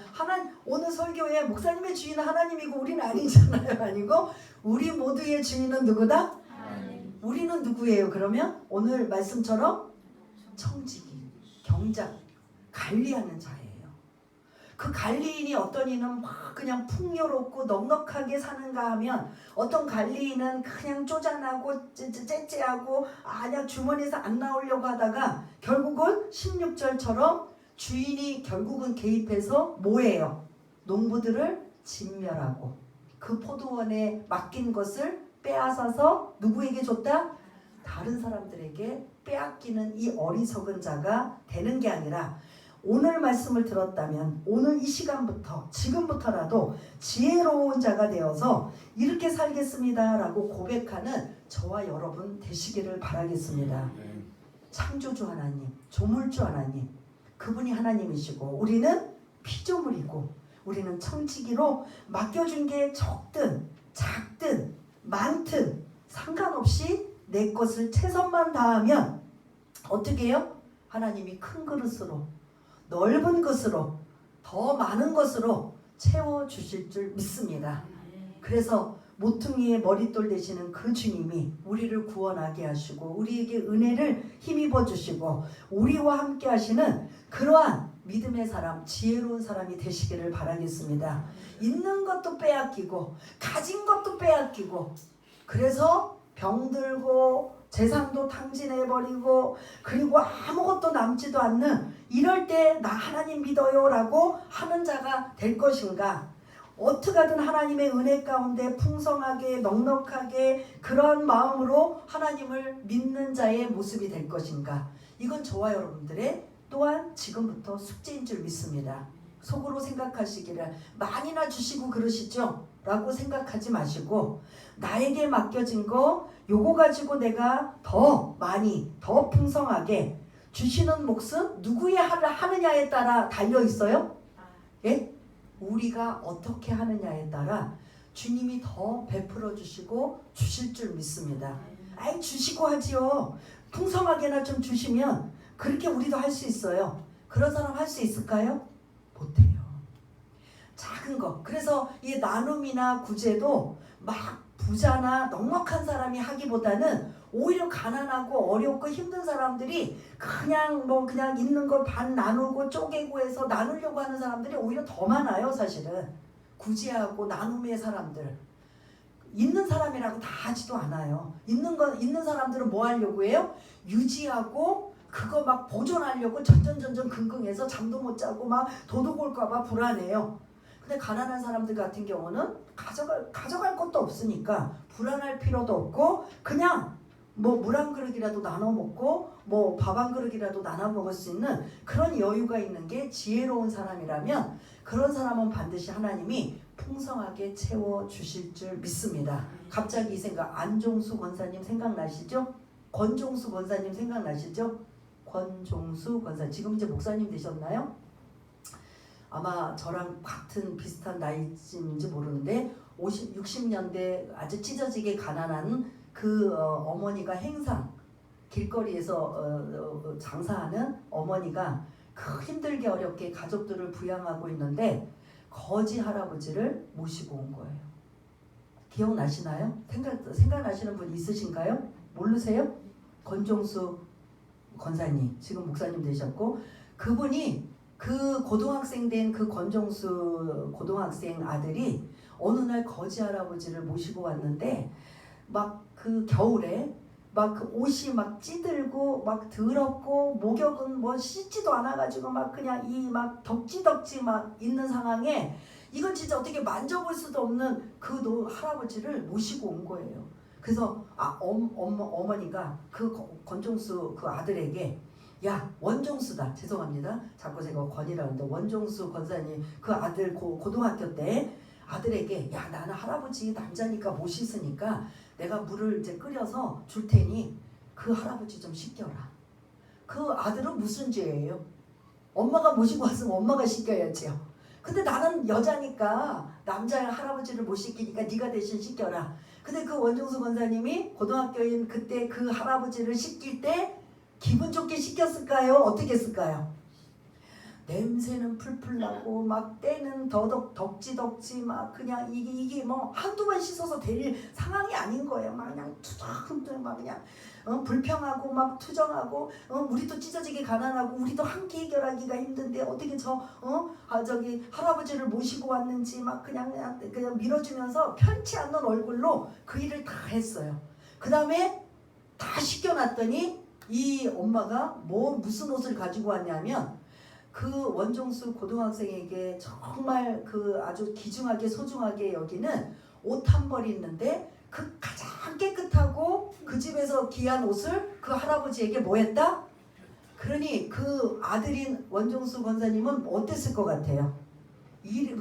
오늘 설교에 목사님의 주인은 하나님이고 우리는 아니잖아요. 아니고 우리 모두의 주인은 누구다? 하나님. 우리는 누구예요? 그러면 오늘 말씀처럼 청지기, 경작, 관리하는 자예요. 그 관리인이 어떤 이는 막 그냥 풍요롭고 넉넉하게 사는가 하면 어떤 관리인은 그냥 쪼잔하고 째째하고 그냥 주머니에서 안 나오려고 하다가 결국은 16절처럼 주인이 결국은 개입해서 뭐예요? 농부들을 진멸하고 그 포도원에 맡긴 것을 빼앗아서 누구에게 줬다? 다른 사람들에게 빼앗기는 이 어리석은 자가 되는 게 아니라 오늘 말씀을 들었다면 오늘 이 시간부터 지금부터라도 지혜로운 자가 되어서 이렇게 살겠습니다 라고 고백하는 저와 여러분 되시기를 바라겠습니다. 창조주 하나님, 조물주 하나님, 그분이 하나님이시고 우리는 피조물이고 우리는 청지기로 맡겨준 게 적든 작든 많든 상관없이 내 것을 최선만 다하면 어떻게 해요? 하나님이 큰 그릇으로 넓은 것으로 더 많은 것으로 채워주실 줄 믿습니다. 그래서 모퉁이의 머릿돌 되시는 그 주님이 우리를 구원하게 하시고 우리에게 은혜를 힘입어 주시고 우리와 함께 하시는 그러한 믿음의 사람, 지혜로운 사람이 되시기를 바라겠습니다. 있는 것도 빼앗기고 가진 것도 빼앗기고 그래서 병들고 재산도 탕진해버리고 그리고 아무것도 남지도 않는 이럴 때 나 하나님 믿어요 라고 하는 자가 될 것인가, 어떻게 하든 하나님의 은혜 가운데 풍성하게 넉넉하게 그런 마음으로 하나님을 믿는 자의 모습이 될 것인가, 이건 저와 여러분들의 또한 지금부터 숙제인 줄 믿습니다. 속으로 생각하시기를 많이나 주시고 그러시죠? 라고 생각하지 마시고 나에게 맡겨진 거 요거 가지고 내가 더 많이 더 풍성하게 주시는 몫은 누구의 하느냐에 따라 달려 있어요? 예? 우리가 어떻게 하느냐에 따라 주님이 더 베풀어 주시고 주실 줄 믿습니다. 아이 주시고 하지요. 풍성하게나 좀 주시면 그렇게 우리도 할 수 있어요. 그런 사람 할 수 있을까요? 못해요. 작은 거. 그래서 이 나눔이나 구제도 막 부자나 넉넉한 사람이 하기보다는 오히려 가난하고 어렵고 힘든 사람들이 그냥 있는 걸 반 나누고 쪼개고 해서 나누려고 하는 사람들이 오히려 더 많아요. 사실은 구제하고 나눔의 사람들 있는 사람이라고 다 하지도 않아요. 있는 사람들은 뭐 하려고 해요? 유지하고 그거 막 보존하려고 전전전전 긍긍해서 잠도 못 자고 막 도둑 올까봐 불안해요. 근데 가난한 사람들 같은 경우는 가져갈 것도 없으니까 불안할 필요도 없고 그냥 뭐 물 한 그릇이라도 나눠 먹고 뭐 밥 한 그릇이라도 나눠 먹을 수 있는 그런 여유가 있는 게 지혜로운 사람이라면 그런 사람은 반드시 하나님이 풍성하게 채워 주실 줄 믿습니다. 갑자기 이 생각, 안종수 권사님 생각나시죠? 권종수 권사님 생각나시죠? 권종수 권사 지금 이제 목사님 되셨나요? 아마 저랑 같은 비슷한 나이쯤인지 모르는데 60년대 아주 찢어지게 가난한 그 어머니가 행상 길거리에서 장사하는 어머니가 힘들게 어렵게 가족들을 부양하고 있는데 거지 할아버지를 모시고 온 거예요. 기억나시나요? 생각나시는 분 있으신가요? 모르세요? 권종수 권사님 지금 목사님 되셨고 그분이 그 고등학생 된 그 권종수 고등학생 아들이 어느 날 거지 할아버지를 모시고 왔는데 막 그 겨울에 막 그 옷이 막 찌들고 막 더럽고 목욕은 뭐 씻지도 않아가지고 막 그냥 이 막 덕지덕지 막 있는 상황에 이건 진짜 어떻게 만져볼 수도 없는 그 할아버지를 모시고 온 거예요. 그래서 어머니가 그 권종수 그 아들에게 야 원종수다 죄송합니다 자꾸 제가 권이라는데 원종수 권사님 그 아들 고등학교 때 아들에게 야 나는 할아버지 남자니까 못 씻으니까 내가 물을 이제 끓여서 줄 테니 그 할아버지 좀 씻겨라. 그 아들은 무슨 죄예요? 엄마가 모시고 왔으면 엄마가 씻겨야지요. 근데 나는 여자니까 남자 할아버지를 못 씻기니까 네가 대신 씻겨라. 근데 그 원종수 권사님이 고등학교인 그때 그 할아버지를 씻길 때 기분 좋게 씻겼을까요? 어떻게 했을까요? 냄새는 풀풀 나고 막 때는 덕지덕지 막 그냥 이게 뭐 한두 번 씻어서 될 상황이 아닌 거예요. 막 그냥 투정 막 그냥 불평하고 막 투정하고 우리도 찢어지게 가난하고 우리도 함께 해결하기가 힘든데 어떻게 저기 할아버지를 모시고 왔는지 막 그냥 밀어주면서 편치 않는 얼굴로 그 일을 다 했어요. 그 다음에 다 씻겨놨더니 이 엄마가 무슨 옷을 가지고 왔냐면 그 원종수 고등학생에게 정말 그 아주 귀중하게 소중하게 여기는 옷 한 벌이 있는데 그 가장 깨끗하고 그 집에서 귀한 옷을 그 할아버지에게 뭐 했다? 그러니 그 아들인 원종수 권사님은 어땠을 것 같아요?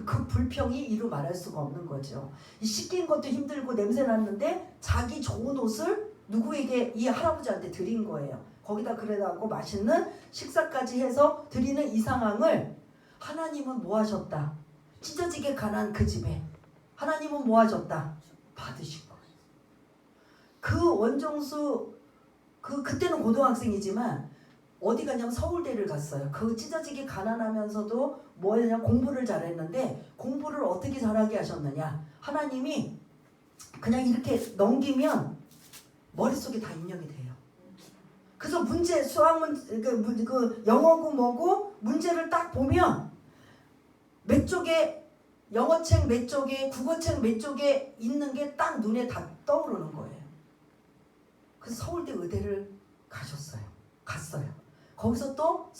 그 불평이 이루 말할 수가 없는 거죠. 씻긴 것도 힘들고 냄새 났는데 자기 좋은 옷을 누구에게 이 할아버지한테 드린 거예요. 거기다 그래갖고 맛있는 식사까지 해서 드리는 이 상황을 하나님은 뭐 하셨다? 찢어지게 가난 그 집에 하나님은 뭐 하셨다? 받으신 거예요. 그 원종수 그때는 고등학생이지만 어디 가냐면 서울대를 갔어요. 그 찢어지게 가난하면서도 뭐냐 공부를 잘했는데 공부를 어떻게 잘하게 하셨느냐? 하나님이 그냥 이렇게 넘기면 머릿속에 다 입력이 돼요. 그래서 문제 수학문 그 영어고 뭐고 문제를 딱 보면 몇 쪽에 영어책 몇 쪽에 국어책 몇 쪽에 있는 게 딱 눈에 다 떠오르는 거예요. 그래서 서울대 의대를 갔어요. 거기서 또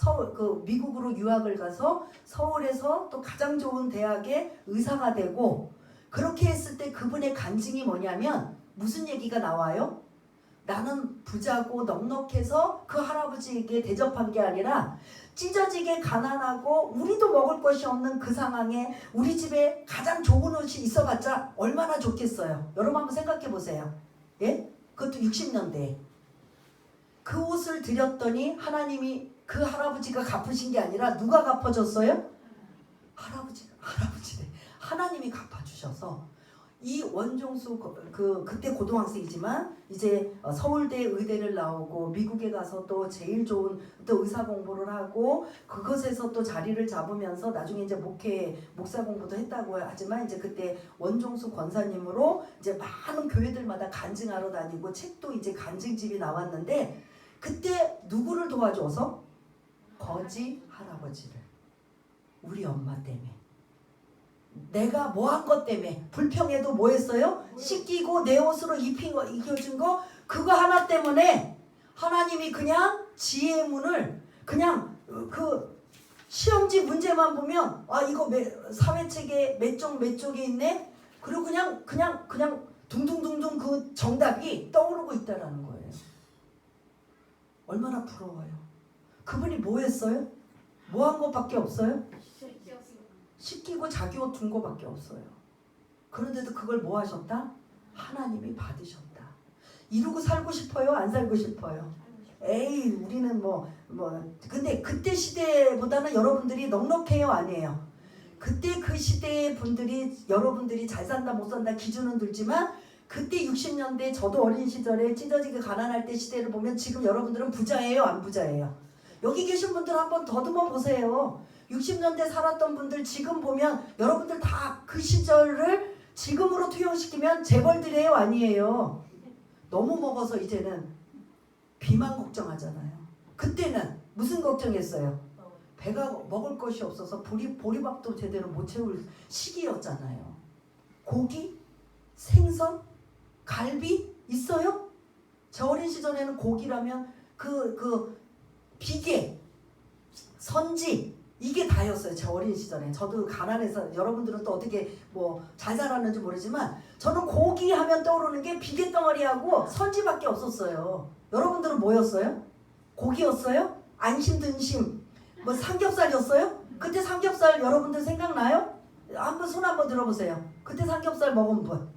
미국으로 유학을 가서 서울에서 또 가장 좋은 대학의 의사가 되고 그렇게 했을 때 그분의 간증이 뭐냐면 무슨 얘기가 나와요? 나는 부자고 넉넉해서 그 할아버지에게 대접한 게 아니라 찢어지게 가난하고 우리도 먹을 것이 없는 그 상황에 우리 집에 가장 좋은 옷이 있어봤자 얼마나 좋겠어요. 여러분 한번 생각해 보세요. 예? 그것도 60년대. 그 옷을 드렸더니 하나님이 그 할아버지가 갚으신 게 아니라 누가 갚아줬어요? 할아버지가 하나님이 갚아주셔서 이 원종수 그때 고등학생이지만 이제 서울대 의대를 나오고 미국에 가서 또 제일 좋은 또 의사 공부를 하고 그것에서 또 자리를 잡으면서 나중에 이제 목사 공부도 했다고 하지만 이제 그때 원종수 권사님으로 이제 많은 교회들마다 간증하러 다니고 책도 이제 간증집이 나왔는데 그때 누구를 도와줘서? 거지 할아버지를. 우리 엄마 때문에. 내가 뭐 한 것 때문에 불평해도 뭐 했어요? 씻기고 내 옷으로 입혀준 거 그거 하나 때문에 하나님이 그냥 지혜의 문을 그냥 그 시험지 문제만 보면 아 이거 사회책에 몇 쪽에 있네? 그리고 그냥 둥둥둥둥 그 정답이 떠오르고 있다라는 거예요. 얼마나 부러워요. 그분이 뭐 했어요? 뭐 한 것밖에 없어요? 씻기고 자기 옷 둔 거밖에 없어요. 그런데도 그걸 뭐 하셨다? 하나님이 받으셨다. 이루고 살고 싶어요? 안 살고 싶어요? 에이 우리는 근데 그때 시대보다는 여러분들이 넉넉해요? 아니에요? 그때 그 시대의 분들이 여러분들이 잘 산다 못 산다 기준은 들지만 그때 60년대 저도 어린 시절에 찢어지게 가난할 때 시대를 보면 지금 여러분들은 부자예요? 안 부자예요? 여기 계신 분들 한번 더듬어 보세요. 60년대 살았던 분들 지금 보면 여러분들 다 그 시절을 지금으로 투영시키면 재벌들이에요? 아니에요? 너무 먹어서 이제는 비만 걱정하잖아요. 그때는 무슨 걱정했어요? 배가 먹을 것이 없어서 보리밥도 제대로 못 채울 시기였잖아요. 고기? 생선? 갈비? 있어요? 저 어린 시절에는 고기라면 비계, 선지 이게 다였어요. 제 어린 시절에. 저도 가난해서 여러분들은 또 어떻게 잘 살았는지 모르지만 저는 고기 하면 떠오르는 게 비계덩어리하고 선지밖에 없었어요. 여러분들은 뭐였어요? 고기였어요? 안심 등심 삼겹살이었어요? 그때 삼겹살 여러분들 생각나요? 손 한번 들어보세요. 그때 삼겹살 먹은 분?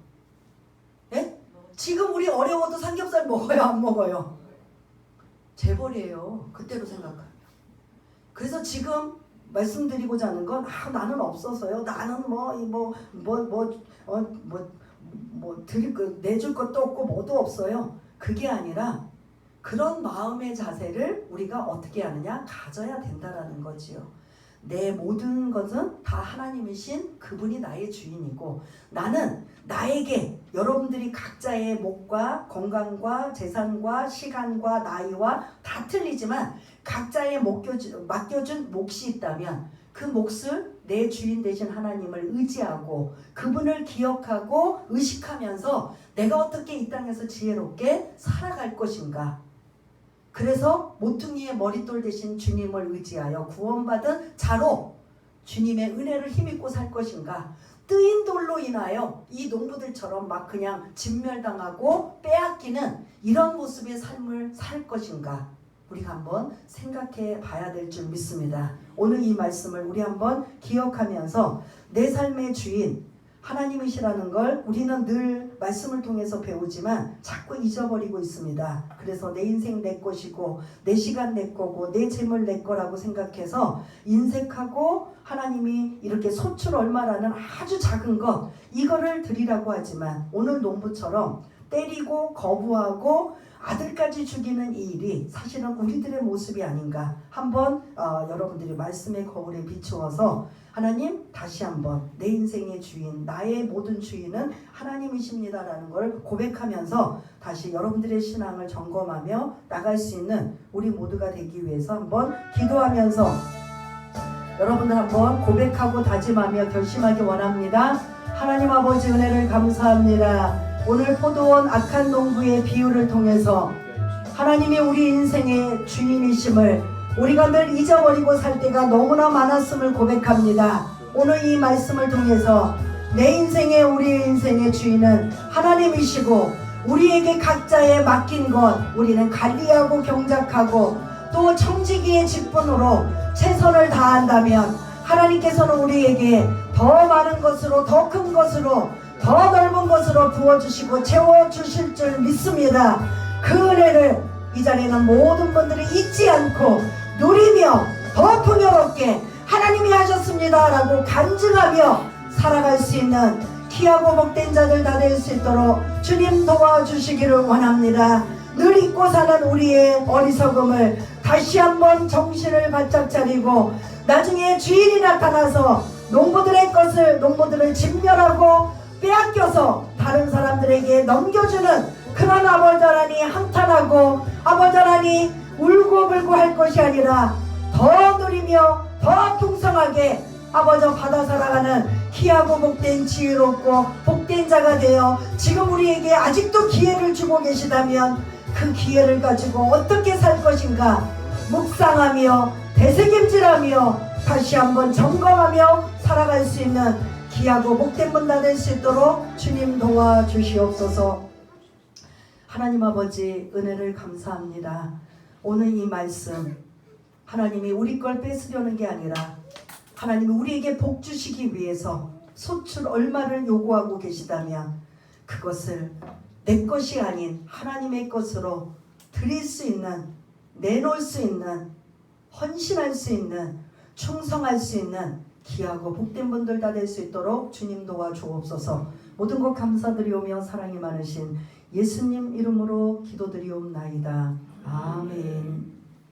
예? 지금 우리 어려워도 삼겹살 먹어요? 안 먹어요? 재벌이에요. 그때로 생각하면. 그래서 지금 말씀드리고자 하는 건 나는 없어서요. 나는 내줄 것도 없고 뭐도 없어요. 그게 아니라 그런 마음의 자세를 우리가 어떻게 하느냐? 가져야 된다라는 거지요. 내 모든 것은 다 하나님이신 그분이 나의 주인이고 나는 나에게 여러분들이 각자의 목과 건강과 재산과 시간과 나이와 다 틀리지만 각자의 맡겨준 몫이 있다면 그 몫을 내 주인 되신 하나님을 의지하고 그분을 기억하고 의식하면서 내가 어떻게 이 땅에서 지혜롭게 살아갈 것인가. 그래서 모퉁이의 머릿돌 되신 주님을 의지하여 구원받은 자로 주님의 은혜를 힘입고 살 것인가. 뜨인 돌로 인하여 이 농부들처럼 막 그냥 진멸당하고 빼앗기는 이런 모습의 삶을 살 것인가. 우리가 한번 생각해 봐야 될 줄 믿습니다. 오늘 이 말씀을 우리 한번 기억하면서 내 삶의 주인 하나님이시라는 걸 우리는 늘 말씀을 통해서 배우지만 자꾸 잊어버리고 있습니다. 그래서 내 인생 내 것이고 내 시간 내 거고 내 재물 내 거라고 생각해서 인색하고 하나님이 이렇게 소출 얼마라는 아주 작은 것 이거를 드리라고 하지만 오늘 농부처럼 때리고 거부하고 아들까지 죽이는 이 일이 사실은 우리들의 모습이 아닌가. 한번 여러분들이 말씀의 거울에 비추어서 하나님 다시 한번 내 인생의 주인 나의 모든 주인은 하나님이십니다라는 걸 고백하면서 다시 여러분들의 신앙을 점검하며 나갈 수 있는 우리 모두가 되기 위해서 한번 기도하면서 여러분들 한번 고백하고 다짐하며 결심하기 원합니다. 하나님 아버지 은혜를 감사합니다. 오늘 포도원 악한 농부의 비유를 통해서 하나님이 우리 인생의 주인이심을 우리가 늘 잊어버리고 살 때가 너무나 많았음을 고백합니다. 오늘 이 말씀을 통해서 내 인생의 우리 인생의 주인은 하나님이시고 우리에게 각자에 맡긴 것 우리는 관리하고 경작하고 또 청지기의 직분으로 최선을 다한다면 하나님께서는 우리에게 더 많은 것으로 더 큰 것으로 더 넓은 것으로 부어주시고 채워주실 줄 믿습니다. 그 은혜를 이 자리에는 모든 분들이 잊지 않고 누리며 더 풍요롭게 하나님이 하셨습니다 라고 간증하며 살아갈 수 있는 귀하고 복된 자들 다 될 수 있도록 주님 도와주시기를 원합니다. 늘 잊고 사는 우리의 어리석음을 다시 한번 정신을 바짝 차리고 나중에 주인이 나타나서 농부들을 진멸하고 빼앗겨서 다른 사람들에게 넘겨주는 그런 아버지 하나님 한탄하고 아버지 하나님 울고불고 할 것이 아니라 더 누리며 더 풍성하게 아버지 받아 살아가는 귀하고 복된 지혜롭고 복된 자가 되어 지금 우리에게 아직도 기회를 주고 계시다면 그 기회를 가지고 어떻게 살 것인가 묵상하며 되새김질하며 다시 한번 점검하며 살아갈 수 있는 귀하고 복된 분 다 될 수 있도록 주님 도와주시옵소서. 하나님 아버지 은혜를 감사합니다. 오늘 이 말씀 하나님이 우리 걸 뺏으려는 게 아니라 하나님이 우리에게 복 주시기 위해서 소출 얼마를 요구하고 계시다면 그것을 내 것이 아닌 하나님의 것으로 드릴 수 있는, 내놓을 수 있는, 헌신할 수 있는, 충성할 수 있는 귀하고 복된 분들 다 될 수 있도록 주님 도와주옵소서. 모든 것 감사드리오며 사랑이 많으신 예수님 이름으로 기도드리옵나이다. 아멘.